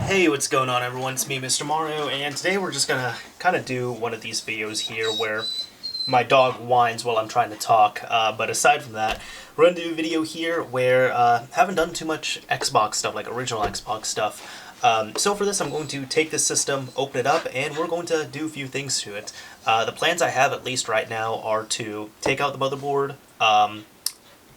Hey, what's going on everyone? It's me, Mr. Mario, and today we're just gonna kind of do one of these videos here where my dog whines while I'm trying to talk, but aside from that, we're gonna do a video here where haven't done too much Xbox stuff, like original Xbox stuff. So for this, I'm going to take this system, open it up, and we're going to do a few things to it. The plans I have, at least right now, are to take out the motherboard,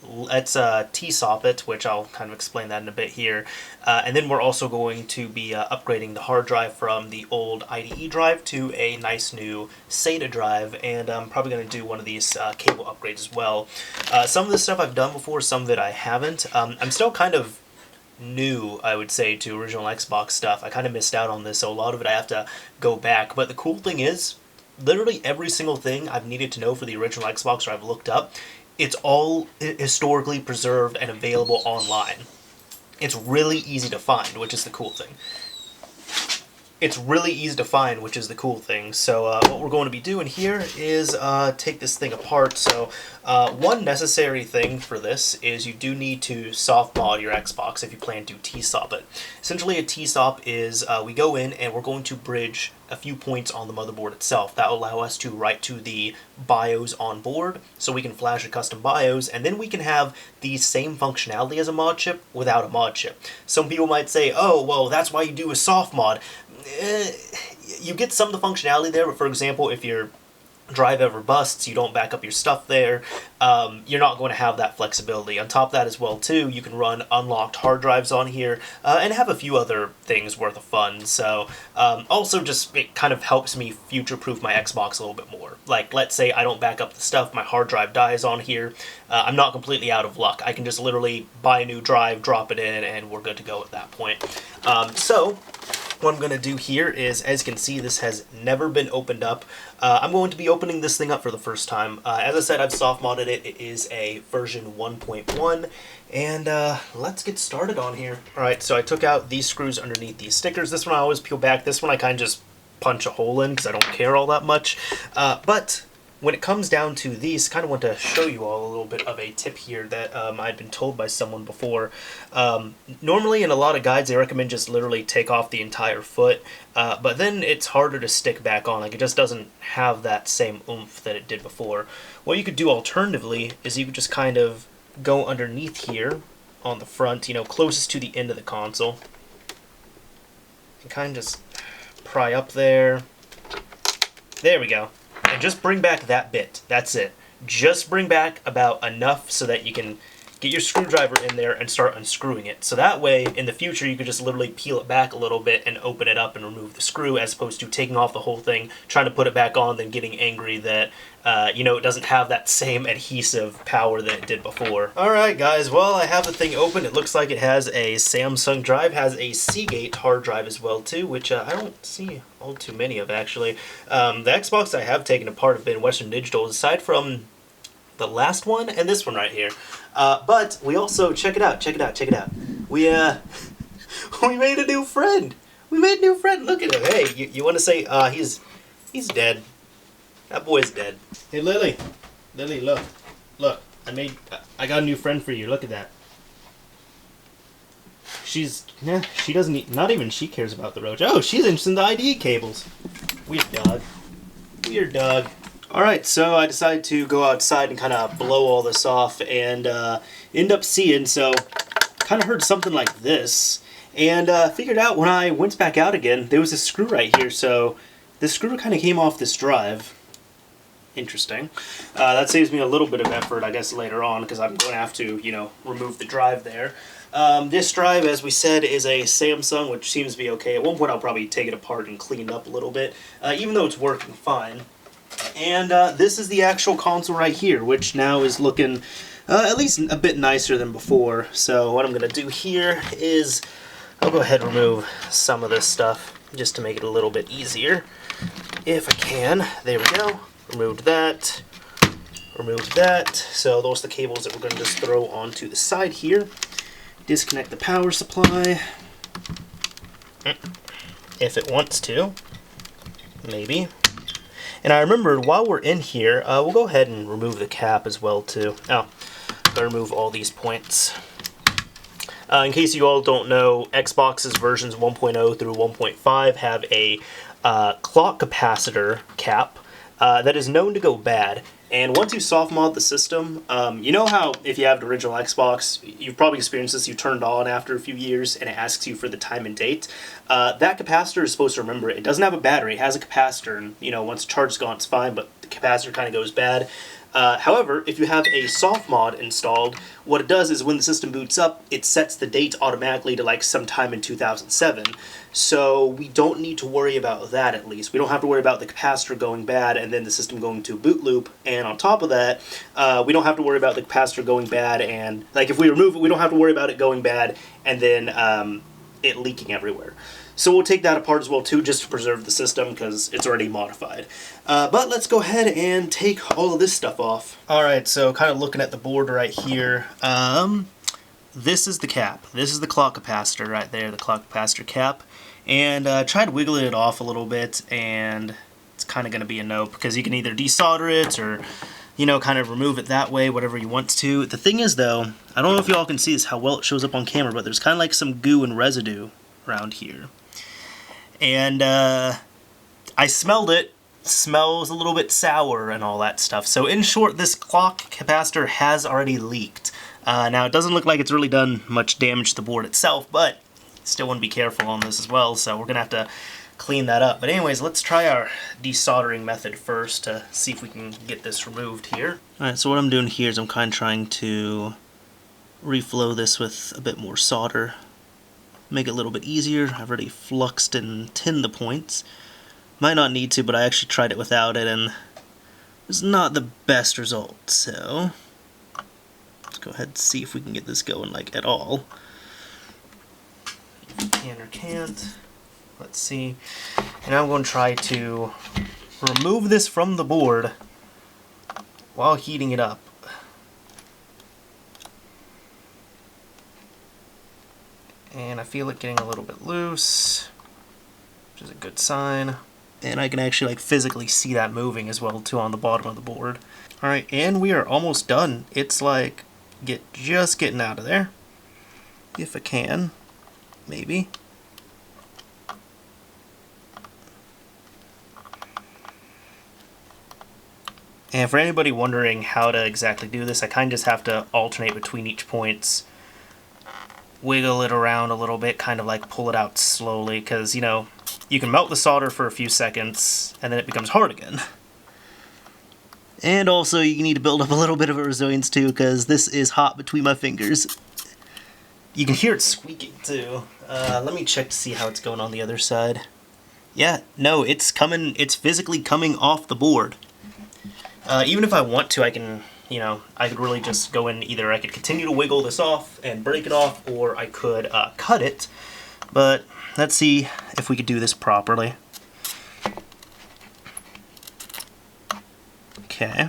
let's TSOP it, which I'll kind of explain that in a bit here. And then we're also going to be upgrading the hard drive from the old IDE drive to a nice new SATA drive, and I'm probably going to do one of these cable upgrades as well. Some of this stuff I've done before, some of it I haven't. I'm still kind of new, I would say, to original Xbox stuff. I kind of missed out on this, so a lot of it I have to go back. But the cool thing is, literally every single thing I've needed to know for the original Xbox or I've looked up, it's all historically preserved and available online. It's really easy to find, which is the cool thing. So what we're going to be doing here is take this thing apart. So one necessary thing for this is you do need to soft mod your Xbox if you plan to TSOP it. Essentially a TSOP is we go in and we're going to bridge a few points on the motherboard itself. That will allow us to write to the BIOS on board, so we can flash a custom BIOS, and then we can have the same functionality as a mod chip without a mod chip. Some people might say, oh, well, that's why you do a soft mod. You get some of the functionality there, but for example, if your drive ever busts, you don't back up your stuff there, you're not going to have that flexibility. On top of that as well too, you can run unlocked hard drives on here, and have a few other things worth of fun. So also just it kind of helps me future-proof my Xbox a little bit more. Like, let's say I don't back up the stuff, my hard drive dies on here, I'm not completely out of luck. I can just literally buy a new drive, drop it in, and we're good to go at that point. So what I'm going to do here is, as you can see, this has never been opened up. I'm going to be opening this thing up for the first time. As I said, I've soft-modded it. It is a version 1.1, and let's get started on here. Alright, so I took out these screws underneath these stickers. This one I always peel back. This one I kind of just punch a hole in because I don't care all that much. But when it comes down to these, I kind of want to show you all a little bit of a tip here that I'd been told by someone before. Normally in a lot of guides they recommend just literally take off the entire foot, but then it's harder to stick back on. Like, it just doesn't have that same oomph that it did before. What you could do alternatively is you could just kind of go underneath here on the front, you know, closest to the end of the console, and kind of just pry up there. There we go. And just bring back that bit. That's it. Just bring back about enough so that you can get your screwdriver in there and start unscrewing it. So that way, in the future, you could just literally peel it back a little bit and open it up and remove the screw, as opposed to taking off the whole thing, trying to put it back on, then getting angry that, you know, it doesn't have that same adhesive power that it did before. Alright guys, well, I have the thing open. It looks like it has a Samsung drive, has a Seagate hard drive as well too, which I don't see all too many of actually. The Xbox I have taken apart have been Western Digital, aside from the last one and this one right here. But we also, check it out. We made a new friend. Look at him. Hey, you want to say he's dead. That boy's dead. Hey Lily, look. I got a new friend for you. Look at that. She doesn't, not even she cares about the roach. Oh, she's interested in the IDE cables. Weird dog. Alright, so I decided to go outside and kind of blow all this off, and end up seeing, so kind of heard something like this, and figured out when I went back out again, there was a screw right here, so this screw kind of came off this drive. Interesting. That saves me a little bit of effort, I guess, later on, because I'm going to have to, you know, remove the drive there. This drive, as we said, is a Samsung, which seems to be okay. At one point I'll probably take it apart and clean it up a little bit, even though it's working fine. And this is the actual console right here, which now is looking at least a bit nicer than before. So what I'm going to do here is I'll go ahead and remove some of this stuff just to make it a little bit easier, if I can. There we go. Removed that. So those are the cables that we're going to just throw onto the side here. Disconnect the power supply, if it wants to, maybe. And I remembered, while we're in here, we'll go ahead and remove the cap as well too. Oh, gotta remove all these points. In case you all don't know, Xbox's versions 1.0 through 1.5 have a clock capacitor cap that is known to go bad. And once you soft mod the system, you know how if you have the original Xbox, you've probably experienced this, you turned on after a few years and it asks you for the time and date. That capacitor is supposed to remember it. It doesn't have a battery, it has a capacitor, and you know, once the charge is gone, it's fine, but the capacitor kind of goes bad. However, if you have a soft mod installed, what it does is when the system boots up, it sets the date automatically to like sometime in 2007. So we don't need to worry about that, at least. We don't have to worry about the capacitor going bad and then the system going to a boot loop. And on top of that, we don't have to worry about the capacitor going bad, and like if we remove it, we don't have to worry about it going bad and then it leaking everywhere. So we'll take that apart as well too, just to preserve the system because it's already modified. But let's go ahead and take all of this stuff off. Alright, so kind of looking at the board right here. This is the cap. This is the clock capacitor right there, the clock capacitor cap. And tried wiggling it off a little bit, and it's kind of going to be a no, because you can either desolder it or, you know, kind of remove it that way, whatever you want to. The thing is though, I don't know if you all can see this, how well it shows up on camera, but there's kind of like some goo and residue around here. And I smelled it. Smells a little bit sour and all that stuff. So in short, this clock capacitor has already leaked. Now it doesn't look like it's really done much damage to the board itself, but still want to be careful on this as well, so we're gonna have to clean that up. But anyways, let's try our desoldering method first to see if we can get this removed here. Alright, so what I'm doing here is I'm kind of trying to reflow this with a bit more solder. Make it a little bit easier. I've already fluxed and tinned the points. Might not need to, but I actually tried it without it, and it's not the best result. So let's go ahead and see if we can get this going like at all. If we can or can't. Let's see. And I'm going to try to remove this from the board while heating it up. And I feel it getting a little bit loose, which is a good sign. And I can actually like physically see that moving as well too on the bottom of the board. Alright, and we are almost done. It's like just getting out of there. If I can, maybe. And for anybody wondering how to exactly do this, I kind of just have to alternate between each points. Wiggle it around a little bit, kind of like pull it out slowly, because, you know, you can melt the solder for a few seconds, and then it becomes hard again. And also, you need to build up a little bit of a resilience too, because this is hot between my fingers. You can hear it squeaking too. Let me check to see how it's going on the other side. Yeah, no, it's coming, it's physically coming off the board. Even if I want to, I can, you know, I could really just go in, either I could continue to wiggle this off and break it off, or I could cut it. But let's see if we could do this properly. Okay.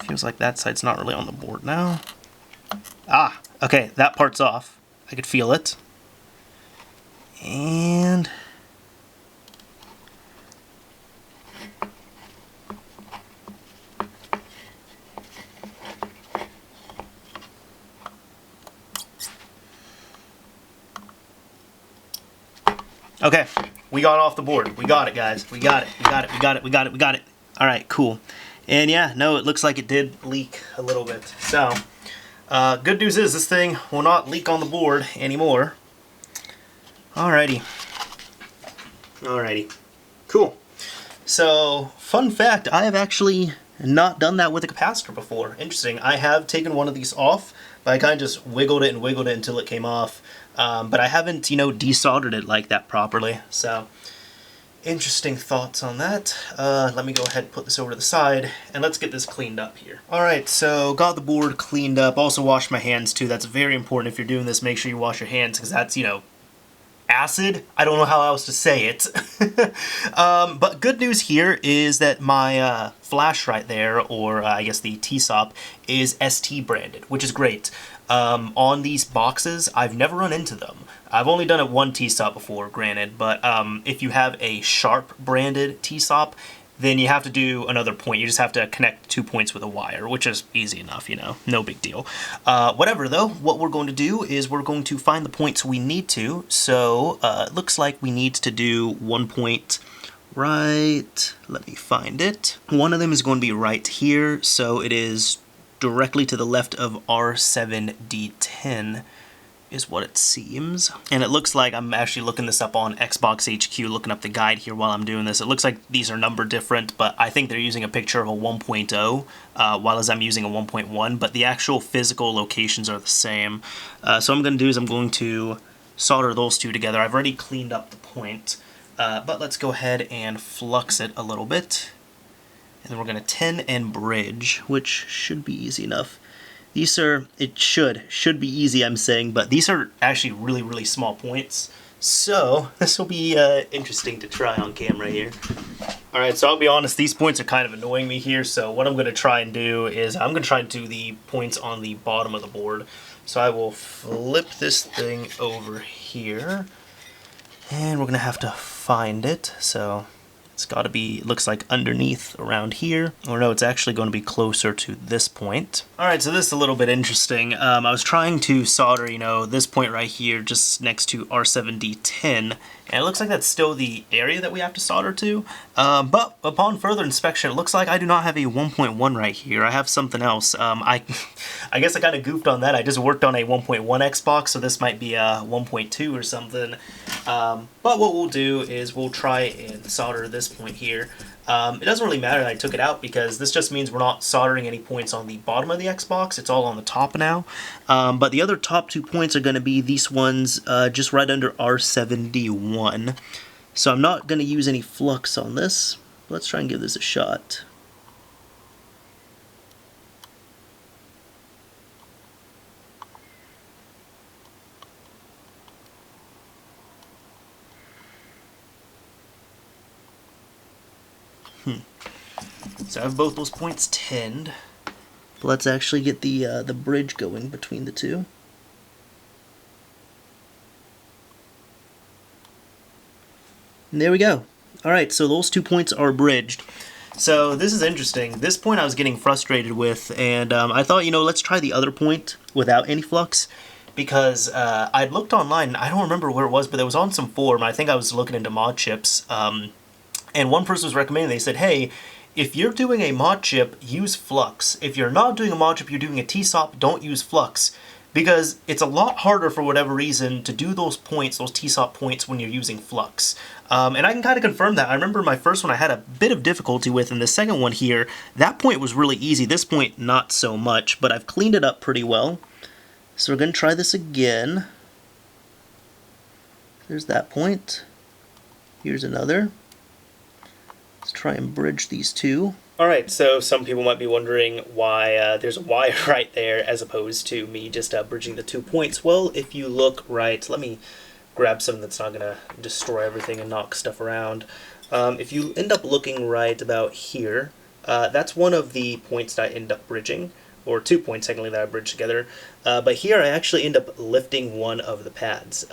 Feels like that side's not really on the board now. Ah, okay, that part's off. I could feel it. And okay, we got off the board. We got it, guys. We got it. We got it. We got it. We got it. We got it. All right, cool. And yeah, no, it looks like it did leak a little bit. So, good news is this thing will not leak on the board anymore. Alrighty. Alrighty. Cool. So, fun fact, I have actually not done that with a capacitor before. Interesting. I have taken one of these off, but I kind of just wiggled it until it came off. But I haven't, you know, desoldered it like that properly. So, interesting thoughts on that. Let me go ahead and put this over to the side, and let's get this cleaned up here. Alright, so got the board cleaned up. Also washed my hands too. That's very important if you're doing this. Make sure you wash your hands, because that's, you know, acid? I don't know how else to say it. But good news here is that my flash right there, or I guess the TSOP, is ST branded, which is great. On these boxes, I've never run into them. I've only done it one TSOP before, granted, but if you have a Sharp branded TSOP, then you have to do another point. You just have to connect 2 points with a wire, which is easy enough, you know, no big deal. Whatever though, what we're going to do is we're going to find the points we need to. So it looks like we need to do 1 point right, let me find it. One of them is going to be right here, so it is directly to the left of R7D10 is what it seems. And it looks like I'm actually looking this up on Xbox HQ, looking up the guide here while I'm doing this. It looks like these are numbered different, but I think they're using a picture of a 1.0 while as I'm using a 1.1, but the actual physical locations are the same. So what I'm going to do is I'm going to solder those two together. I've already cleaned up the point, but let's go ahead and flux it a little bit. And then we're going to 10 and bridge, which should be easy enough. These are, it should be easy, I'm saying, but these are actually really, really small points. So this will be interesting to try on camera here. All right, so I'll be honest, these points are kind of annoying me here. So what I'm going to try and do is I'm going to try and do the points on the bottom of the board. So I will flip this thing over here, and we're going to have to find it. So it's got to be, it looks like underneath around here. Or no, it's actually going to be closer to this point. All right, so this is a little bit interesting. I was trying to solder, you know, this point right here just next to R7D10. And it looks like that's still the area that we have to solder to. But upon further inspection, it looks like I do not have a 1.1 right here. I have something else. I guess I kind of goofed on that. I just worked on a 1.1 Xbox, so this might be a 1.2 or something. But what we'll do is we'll try and solder this point here. It doesn't really matter that I took it out because this just means we're not soldering any points on the bottom of the Xbox. It's all on the top now. But the other top 2 points are going to be these ones just right under R7D1. So I'm not going to use any flux on this. Let's try and give this a shot. So I have both those points 10'd. Let's actually get the bridge going between the two. And there we go. Alright, so those 2 points are bridged. So this is interesting. This point I was getting frustrated with, and I thought, you know, let's try the other point without any flux. Because I'd looked online, I don't remember where it was, but it was on some forum. I think I was looking into mod chips. And one person was recommending, they said, hey, if you're doing a mod chip, use flux. If you're not doing a mod chip, you're doing a TSOP, don't use flux. Because it's a lot harder for whatever reason to do those points, those TSOP points, when you're using flux. And I can kind of confirm that. I remember my first one I had a bit of difficulty with, and the second one here, that point was really easy. This point, not so much, but I've cleaned it up pretty well. So we're going to try this again. There's that point. Here's another. Let's try and bridge these two. Alright, so some people might be wondering why there's a wire right there as opposed to me just bridging the 2 points. Well, if you look right, let me grab something that's not going to destroy everything and knock stuff around. If you end up looking right about here, that's one of the points that I end up bridging, or 2 points technically that I bridge together. But here I actually end up lifting one of the pads.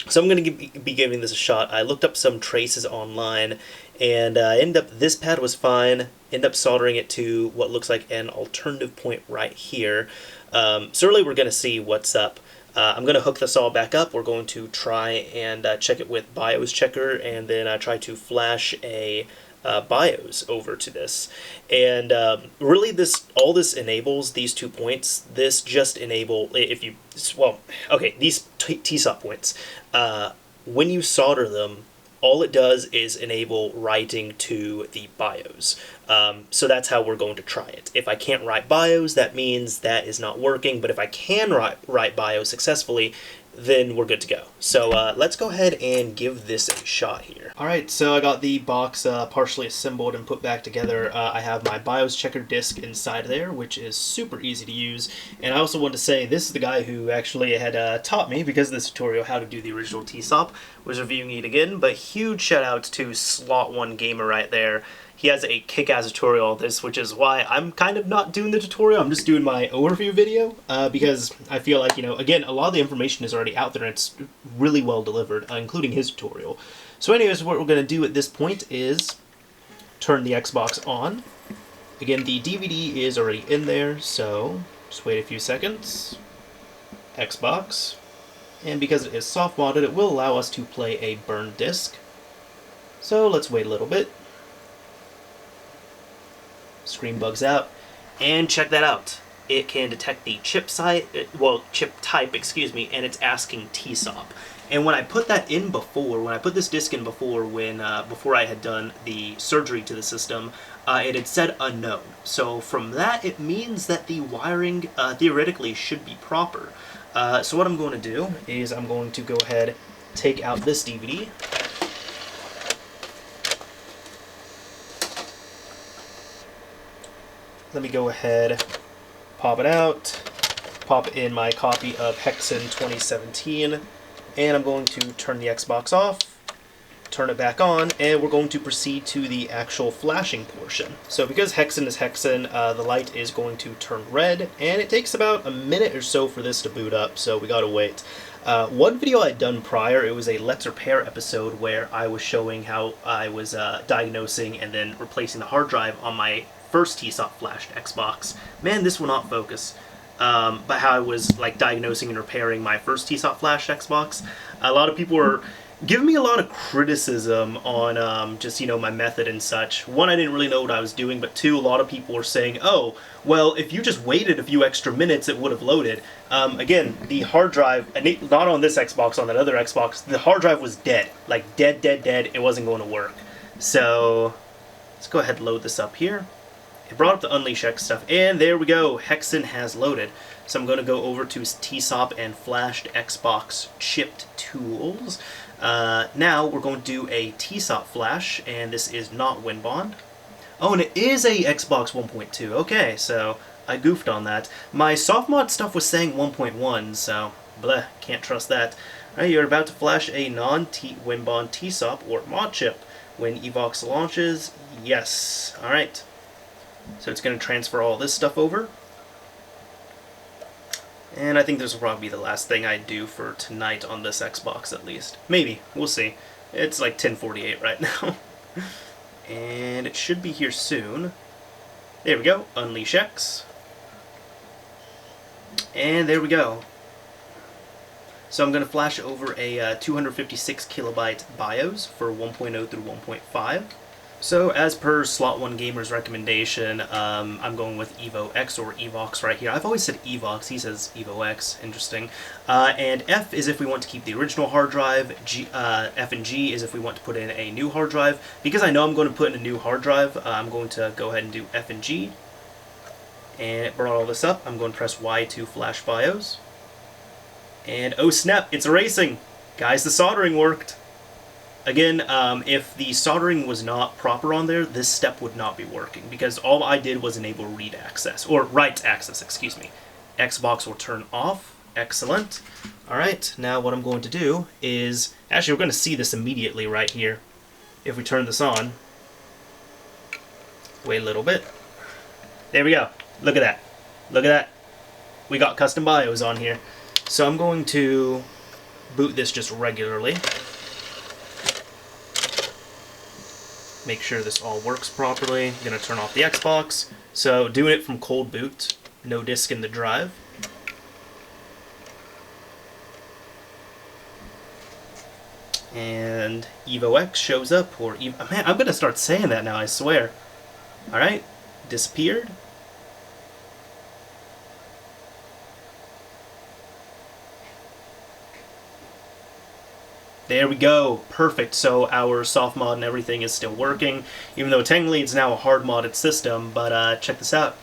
So I'm going to be giving this a shot. I looked up some traces online, and this pad was fine. End up soldering it to what looks like an alternative point right here. So really we're going to see what's up. I'm going to hook this all back up. We're going to try and check it with BIOS checker, and then try to flash a BIOS over to this. And really all this enables, these 2 points, this just enable, if you, well, okay, these TSOP points, when you solder them, all it does is enable writing to the BIOS. So that's how we're going to try it. If I can't write BIOS, that means that is not working, but if I can write BIOS successfully, then we're good to go. So let's go ahead and give this a shot here. Alright, so I got the box partially assembled and put back together. I have my BIOS checker disk inside there, which is super easy to use. And I also want to say, this is the guy who actually had taught me, because of this tutorial, how to do the original TSOP, was reviewing it again. But huge shout out to Slot1 Gamer right there. He has a kick-ass tutorial on this, which is why I'm kind of not doing the tutorial. I'm just doing my overview video because I feel like, you know, again, a lot of the information is already out there and it's really well delivered, including his tutorial. So anyways, what we're going to do at this point is turn the Xbox on. Again, the DVD is already in there, so just wait a few seconds. Xbox. And because it is soft-modded, it will allow us to play a burned disc. So let's wait a little bit. Screen bugs out. And check that out. It can detect the chip type, excuse me, and it's asking TSOP. And when I put that in before, when I put this disk in before, before I had done the surgery to the system, it had said unknown. So from that, it means that the wiring theoretically should be proper. So what I'm going to do is I'm going to go ahead, take out this DVD. Let me go ahead, pop it out, pop in my copy of Hexen 2017, and I'm going to turn the Xbox off, turn it back on, and we're going to proceed to the actual flashing portion. So because Hexen is Hexen, the light is going to turn red, and it takes about a minute or so for this to boot up, so we gotta wait. One video I'd done prior, it was a Let's Repair episode where I was showing how I was diagnosing and then replacing the hard drive on my first TSOP flashed Xbox. Man, this will not focus. But how I was like diagnosing and repairing my first TSOP flashed Xbox. A lot of people were giving me a lot of criticism on just, you know, my method and such. One, I didn't really know what I was doing, but two, a lot of people were saying, oh, well, if you just waited a few extra minutes, it would have loaded. Again, the hard drive, not on this Xbox, on that other Xbox, the hard drive was dead. Like, dead. It wasn't going to work. So, let's go ahead and load this up here. It brought up the Unleash X stuff, and there we go, Hexen has loaded. So I'm going to go over to TSOP and flashed Xbox chipped tools. Now we're going to do a TSOP flash, and this is not Winbond. Oh, and it is a Xbox 1.2. Okay, so I goofed on that. My softmod stuff was saying 1.1, so bleh, can't trust that. Alright, you're about to flash a non-Winbond TSOP or mod chip. When Evox launches, yes. Alright. So it's going to transfer all this stuff over. And I think this will probably be the last thing I do for tonight on this Xbox at least. Maybe. We'll see. It's like 10:48 right now. And it should be here soon. There we go. Unleash X. And there we go. So I'm going to flash over a 256 kilobyte BIOS for 1.0 through 1.5. So, as per Slot 1 Gamer's recommendation, I'm going with Evo X or Evox right here. I've always said Evox, he says Evo X, interesting. And F is if we want to keep the original hard drive, F and G is if we want to put in a new hard drive. Because I know I'm going to put in a new hard drive, I'm going to go ahead and do F and G. And it brought all this up. I'm going to press Y to flash BIOS. And oh snap, it's erasing! Guys, the soldering worked! Again, if the soldering was not proper on there, this step would not be working, because all I did was enable read access, or write access, excuse me. Xbox will turn off. Excellent. Alright, now what I'm going to do is, actually we're going to see this immediately right here. If we turn this on, wait a little bit. There we go. Look at that. Look at that. We got custom BIOS on here. So I'm going to boot this just regularly. Make sure this all works properly. I'm going to turn off the Xbox. So doing it from cold boot, no disk in the drive. And Evo X shows up, or man, I'm going to start saying that now, I swear. Alright, disappeared. There we go, perfect. So our soft mod and everything is still working, even though technically it's now a hard modded system, but check this out.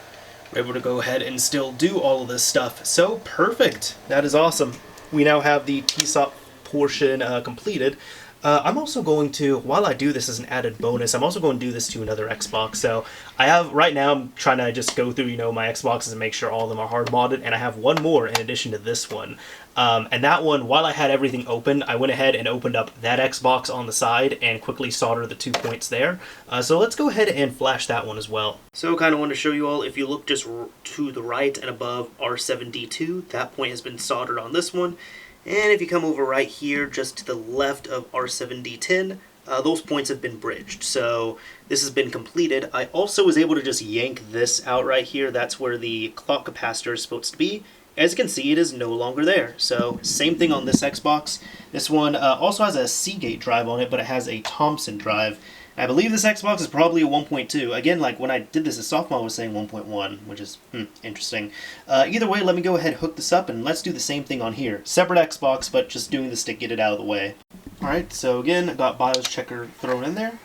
We're able to go ahead and still do all of this stuff. So perfect, that is awesome. We now have the TSOP portion completed. I'm also going to, while I do this as an added bonus, I'm also going to do this to another Xbox. So I have, right now, I'm trying to just go through, you know, my Xboxes and make sure all of them are hard modded, and I have one more in addition to this one. And that one, while I had everything open, I went ahead and opened up that Xbox on the side and quickly soldered the 2 points there. So let's go ahead and flash that one as well. So kind of want to show you all, if you look just to the right and above R7D2, that point has been soldered on this one. And if you come over right here, just to the left of R7D10, those points have been bridged. So this has been completed. I also was able to just yank this out right here. That's where the clock capacitor is supposed to be. As you can see, it is no longer there. So same thing on this Xbox. This one also has a Seagate drive on it, but it has a Thomson drive. I believe this Xbox is probably a 1.2. Again, like when I did this, the Softmod was saying 1.1, which is interesting. Either way, let me go ahead and hook this up, and let's do the same thing on here. Separate Xbox, but just doing this to get it out of the way. Alright, so again, I got BIOS checker thrown in there.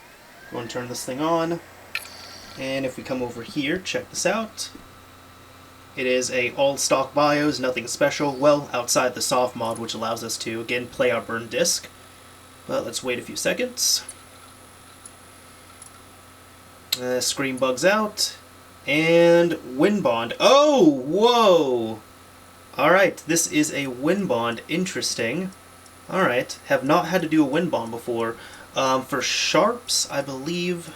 Going to turn this thing on. And if we come over here, check this out. It is a all-stock BIOS, nothing special. Well, outside the Softmod, which allows us to, again, play our burned disk. But let's wait a few seconds. Screen bugs out. And Winbond. Oh, whoa! Alright, this is a Winbond. Interesting. Alright, have not had to do a Winbond before. For sharps, I believe...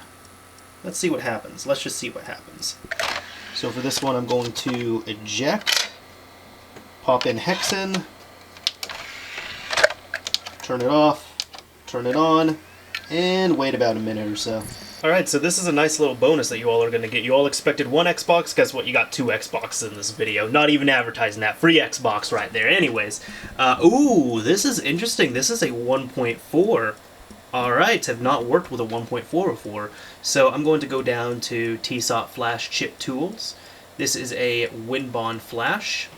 Let's see what happens. Let's just see what happens. So for this one, I'm going to eject, pop in hexen, turn it off, turn it on, and wait about a minute or so. Alright, so this is a nice little bonus that you all are going to get. You all expected one Xbox, guess what? You got two Xboxes in this video. Not even advertising that. Free Xbox right there. Anyways, ooh, this is interesting. This is a 1.4. Alright, have not worked with a 1.4 before, so I'm going to go down to TSOP Flash Chip Tools. This is a Winbond flash,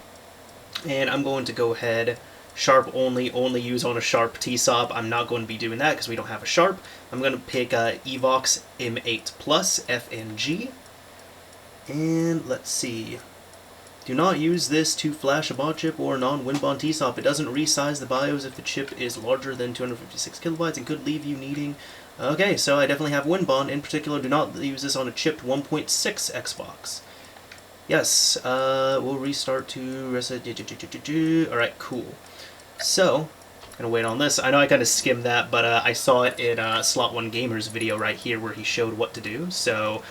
and I'm going to go ahead, Sharp only use on a Sharp TSOP. I'm not going to be doing that because we don't have a Sharp. I'm going to pick Evox M8 Plus FNG, and let's see. Do not use this to flash a BOD chip or a non-Winbond TSOP. It doesn't resize the BIOS if the chip is larger than 256 kilobytes and could leave you needing... Okay, so I definitely have Winbond. In particular, do not use this on a chipped 1.6 Xbox. Yes, we'll restart to... Alright, cool. So, I'm gonna wait on this. I know I kind of skimmed that, but I saw it in Slot One Gamer's video right here where he showed what to do, so...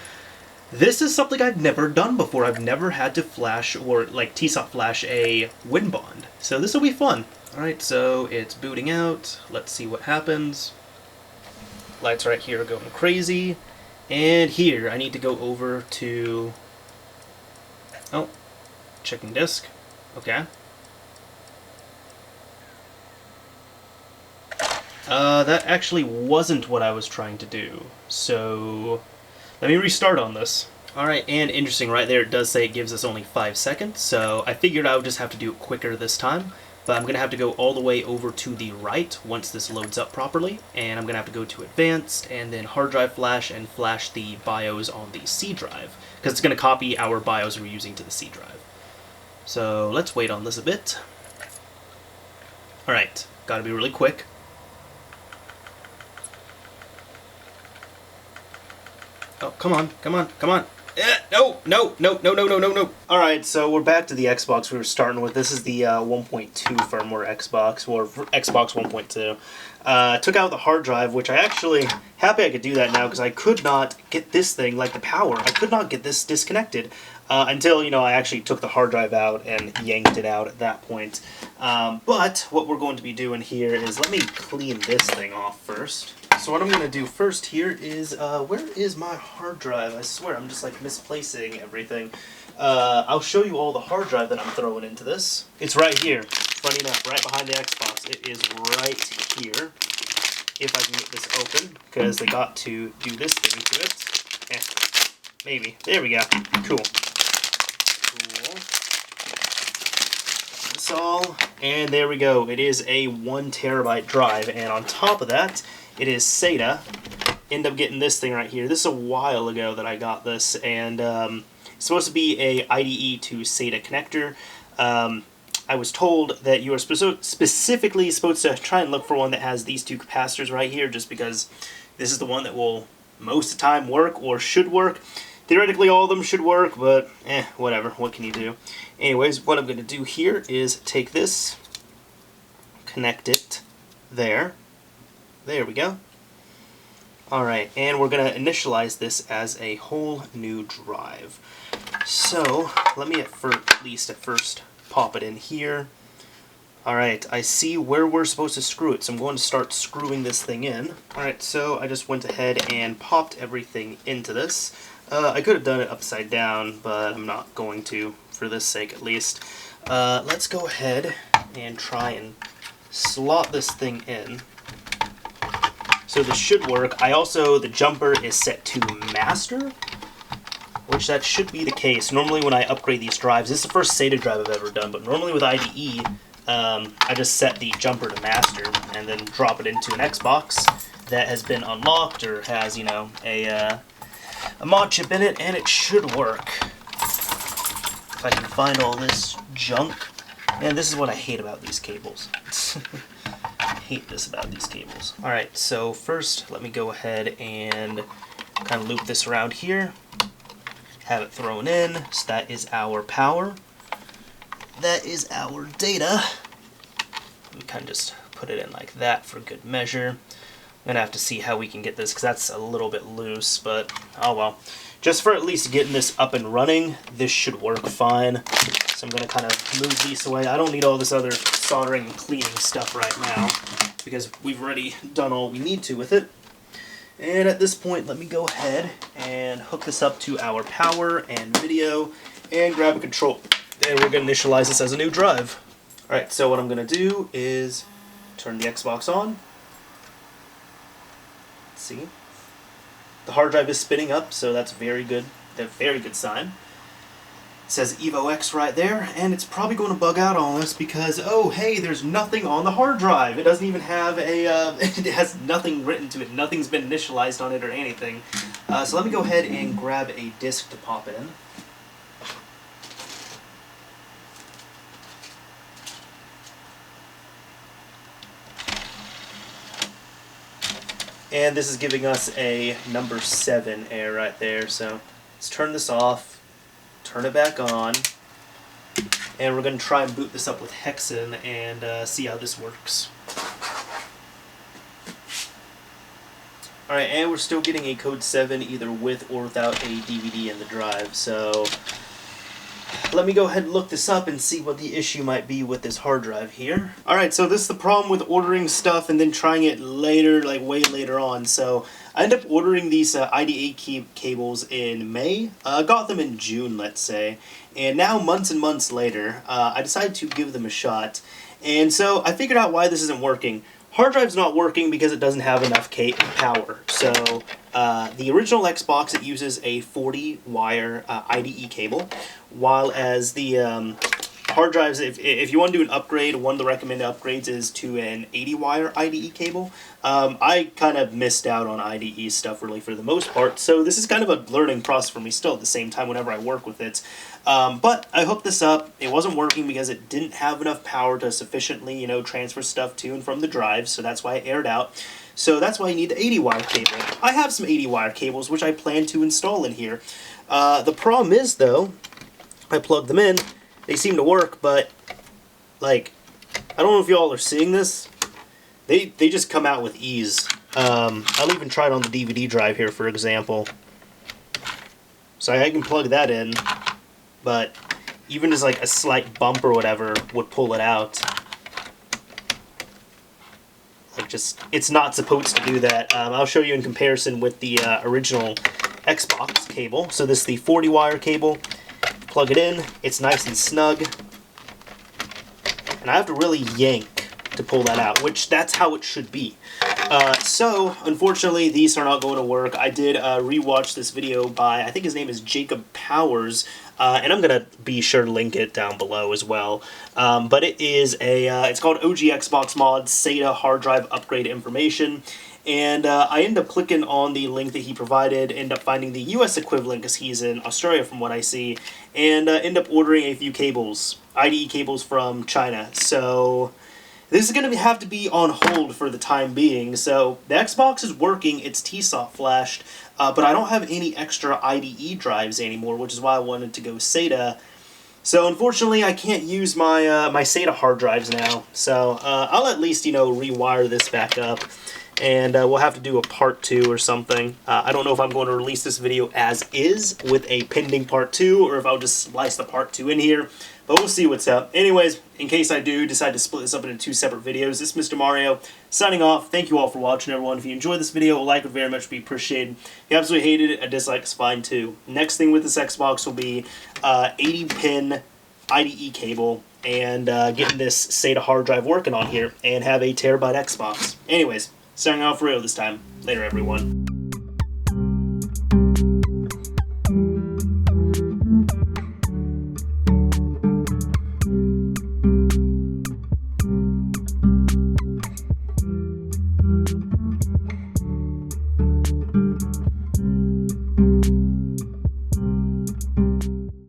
This is something I've never done before. I've never had to flash, or like TSOP flash, a Winbond. So this will be fun. Alright, so it's booting out. Let's see what happens. Lights right here are going crazy. And here, I need to go over to... Oh, checking disk. Okay. That actually wasn't what I was trying to do. So... Let me restart on this. Alright, and interesting, right there it does say it gives us only 5 seconds, so I figured I would just have to do it quicker this time, but I'm going to have to go all the way over to the right once this loads up properly, and I'm going to have to go to Advanced, and then Hard Drive Flash, and flash the BIOS on the C drive, because it's going to copy our BIOS we're using to the C drive. So let's wait on this a bit. Alright, gotta be really quick. Oh, come on, come on, come on. No. Alright, so we're back to the Xbox we were starting with. This is the 1.2 firmware Xbox, or Xbox 1.2. Took out the hard drive, which I actually, happy I could do that now, because I could not get this thing, like the power, I could not get this disconnected until, you know, I actually took the hard drive out and yanked it out at that point. But what we're going to be doing here is, let me clean this thing off first. So what I'm going to do first here is, where is my hard drive? I swear, I'm just like misplacing everything. I'll show you all the hard drive that I'm throwing into this. It's right here, funny enough, right behind the Xbox. It is right here, if I can get this open, because they got to do this thing to it. Maybe. There we go. Cool. This all, and there we go. It is a 1 terabyte drive, and on top of that, it is SATA. End up getting this thing right here. This is a while ago that I got this, and it's supposed to be a IDE to SATA connector. I was told that you are specifically supposed to try and look for one that has these two capacitors right here, just because this is the one that will most of the time work, or should work. Theoretically, all of them should work, but whatever. What can you do? Anyways, what I'm going to do here is take this, connect it there. There we go. Alright, and we're going to initialize this as a whole new drive. So, let me at least at first pop it in here. Alright, I see where we're supposed to screw it, so I'm going to start screwing this thing in. Alright, so I just went ahead and popped everything into this. I could have done it upside down, but I'm not going to, for this sake at least. Let's go ahead and try and slot this thing in. So this should work. The jumper is set to master, which that should be the case. Normally when I upgrade these drives, this is the first SATA drive I've ever done, but normally with IDE, I just set the jumper to master and then drop it into an Xbox that has been unlocked or has, you know, a mod chip in it, and it should work. If I can find all this junk. And this is what I hate about these cables. I hate this about these cables. Alright, so first let me go ahead and kind of loop this around here. Have it thrown in. So that is our power. That is our data. We kind of just put it in like that for good measure. I'm gonna have to see how we can get this because that's a little bit loose, but oh well. Just for at least getting this up and running, this should work fine. So I'm gonna kind of move these away. I don't need all this other soldering and cleaning stuff right now because we've already done all we need to with it. And at this point, let me go ahead and hook this up to our power and video and grab a control. And we're going to initialize this as a new drive. Alright, so what I'm going to do is turn the Xbox on. Let's see. The hard drive is spinning up, so that's very good. A very good sign. It says EvoX right there, and it's probably going to bug out on us because, oh, hey, there's nothing on the hard drive. It doesn't even have a, it has nothing written to it. Nothing's been initialized on it or anything. So let me go ahead and grab a disk to pop in. And this is giving us a number 7 error right there, so let's turn this off, turn it back on, and we're going to try and boot this up with Hexen and see how this works. Alright, and we're still getting a code 7 either with or without a DVD in the drive, so let me go ahead and look this up and see what the issue might be with this hard drive here. Alright, so this is the problem with ordering stuff and then trying it later, like way later on. So I ended up ordering these IDE cables in May. I got them in June, let's say. And now, months and months later, I decided to give them a shot. And so I figured out why this isn't working. Hard drive's not working because it doesn't have enough power. So the original Xbox, it uses a 40-wire IDE cable, while as the hard drives, if you want to do an upgrade, one of the recommended upgrades is to an 80-wire IDE cable. I kind of missed out on IDE stuff really for the most part, so this is kind of a learning process for me still at the same time whenever I work with it. But I hooked this up. It wasn't working because it didn't have enough power to sufficiently, you know, transfer stuff to and from the drive, so that's why it aired out. So that's why you need the 80-wire cable. I have some 80-wire cables, which I plan to install in here. The problem is, though, I plugged them in. They seem to work, but, like, I don't know if y'all are seeing this. They just come out with ease. I'll even try it on the DVD drive here, for example. So I can plug that in, but even just like a slight bump or whatever would pull it out. Like, just, it's not supposed to do that. I'll show you in comparison with the original Xbox cable. So this is the 40-wire cable. Plug it in, it's nice and snug, and I have to really yank to pull that out, which that's how it should be. So, unfortunately, these are not going to work. I did rewatch this video by, I think his name is Jacob Powers, and I'm going to be sure to link it down below as well. But it is it's called OG Xbox Mods SATA Hard Drive Upgrade Information. And I ended up clicking on the link that he provided, end up finding the US equivalent because he's in Australia from what I see, and end up ordering a few cables, IDE cables from China. So this is going to have to be on hold for the time being. So the Xbox is working, it's TSOP flashed, but I don't have any extra IDE drives anymore, which is why I wanted to go SATA. So unfortunately, I can't use my my SATA hard drives now. So I'll at least, you know, rewire this back up and we'll have to do a part 2 or something. I don't know if I'm going to release this video as is with a pending part 2, or if I'll just splice the part 2 in here, but we'll see what's up. Anyways, in case I do decide to split this up into 2 separate videos, this is Mr. Mario signing off. Thank you all for watching, everyone. If you enjoyed this video, a like would very much be appreciated. If you absolutely hated it, a dislike is fine too. Next thing with this Xbox will be 80-pin IDE cable, and getting this SATA hard drive working on here, and have a terabyte Xbox. Anyways, signing off for real this time. Later, everyone.